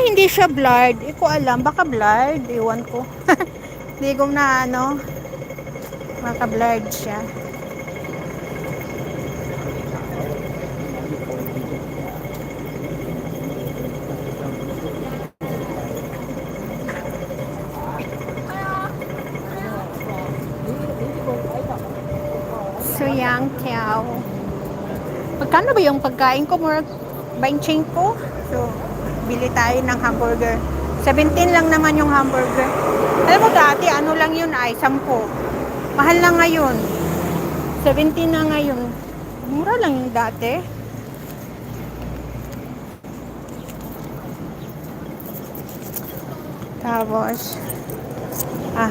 hindi siya blurred. Hindi ko alam. Baka blurred. Iwan ko. Hindi ko na ano. Baka blurred siya. So, yang tiao. Magkano ba yung pagkain ko? More 25 po. So, bili tayo ng hamburger. 17 lang naman yung hamburger. Alam mo dati, ano lang yun ay 10. Mahal na ngayon. 17 na ngayon. Mura lang yung dati. Tapos, ah,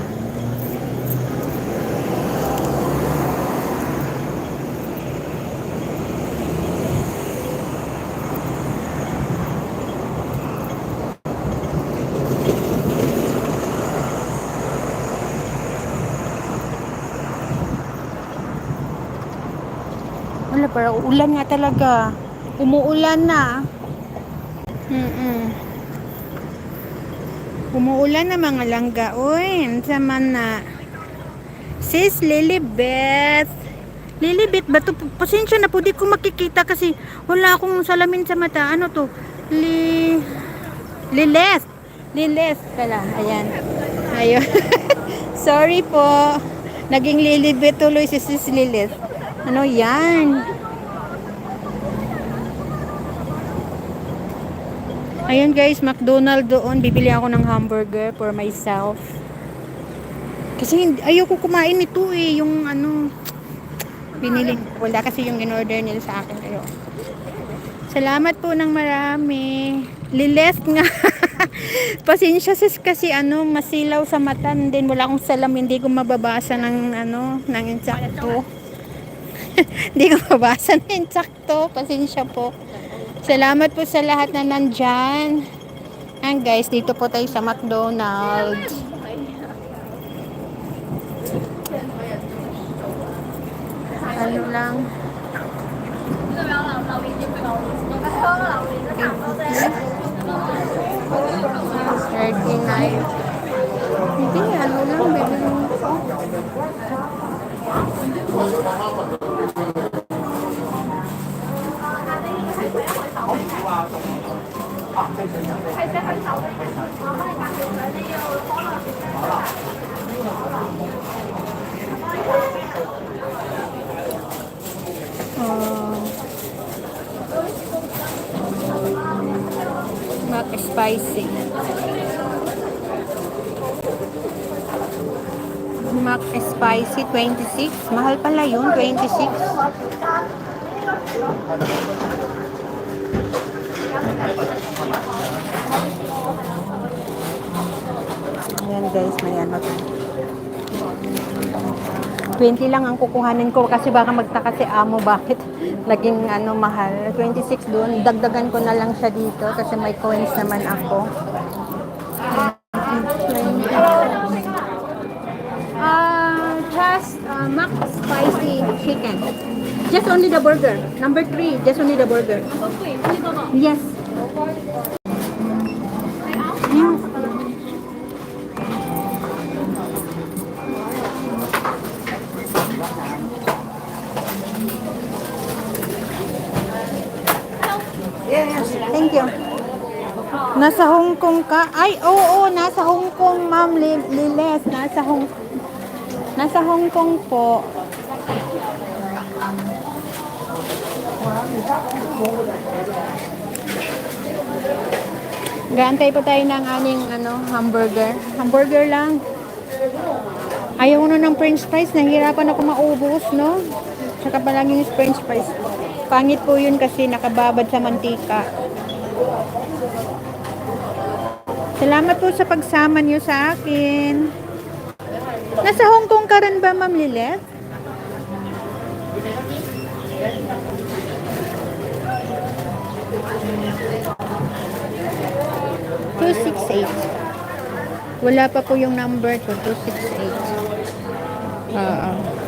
wala, parang ulan nga talaga. Umuulan na. Umuulan na mga langga. Uy, ang sama na. Sis Lilibeth. Lilibeth ba to? Pasensya na po, di ko makikita kasi wala akong salamin sa mata. Ano to? Liles. Liles pala. Ayan. Ayun. Sorry po. Naging Lilibeth tuloy si Sis Liles. Ano yan? Ayun guys, McDonald's doon. Bibili ako ng hamburger for myself. Kasi ayoko kumain nito eh. Yung ano, binili. Wala kasi yung in-order nila sa akin. Ayun. Salamat po ng marami. Liles nga. Pasensya sis kasi ano, masilaw sa mata. Then wala akong salamin. Hindi ko mababasa ng ano, ng insakto. Hindi ko mababasa ng insakto. Pasensya po. Salamat po sa lahat na nandyan. And guys, dito po tayo sa McDonald's. Ano lang. 39. Hindi, ano lang, bibili ko. Mac spicy. Mac spicy 26. Mahal pala yun, 26. Ayan guys, may ano. 20 lang ang kukuhanin ko kasi baka magtaka si amo bakit naging ano mahal. 26 doon, dagdagan ko na lang siya dito kasi may coins naman ako. Just Mac spicy chicken. Just only the burger. Number 3, just only the burger. Yes. Yes, thank you. Nasa Hong Kong ka? Ay, oo, nasa Hong Kong, Ma'am Liles. Nasa Hong Kong po. Gaantay pa tayo ng aning hamburger. Hamburger lang. Ayaw ko na ng french fries. Nahihirapan ako maubos, no? Tsaka palaging french fries. Pangit po yun kasi nakababad sa mantika. Salamat po sa pagsama niyo sa akin. Nasa Hong Kong ka rin ba, Ma'am Lilet? $268. Wala pa po yung number ko, 268.